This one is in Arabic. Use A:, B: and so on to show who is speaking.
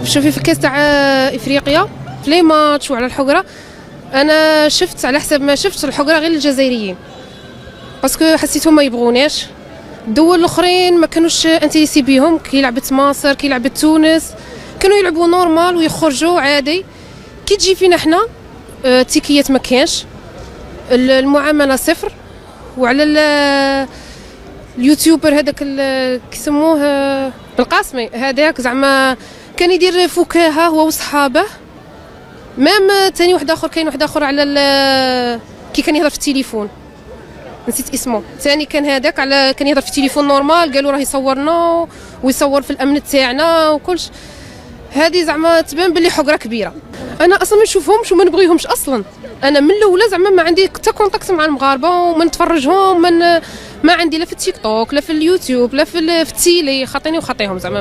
A: شوفي في كاس تاع افريقيا في لي ماتش وعلى الحقره، انا شفت على حسب ما شفت الحقره غير الجزائريين، باسكو حسيتهم ما يبغوناش. الدول الاخرين ما كانوش انتريسي بيهم، كي لعبت مصر كي لعبت تونس كانوا يلعبوا نورمال ويخرجوا عادي. كي تجي فينا حنا تيكيات ما كانش، المعامله صفر. وعلى اليوتيوبر هذاك كيسموه القاسمي، هذاك زعما كان يدير فكاهه هو وصحابه. مام ثاني واحد اخر، كاين واحد اخر على كي كان يهضر في التليفون نسيت اسمه، ثاني كان هذاك على كان يهضر في التليفون نورمال، قالوا راه يصورنا ويصور في الامن تاعنا وكلش. هذه زعما تبان باللي حقره كبيره. انا اصلا ما نشوفهمش وما نبغيهمش اصلا. انا من الاولى زعما ما عندي حتى كونتاكت مع المغاربه وما نتفرجهم، ما عندي لا في التيك توك لا في اليوتيوب لا في التيلي، خاطيني وخاطيهم زعما.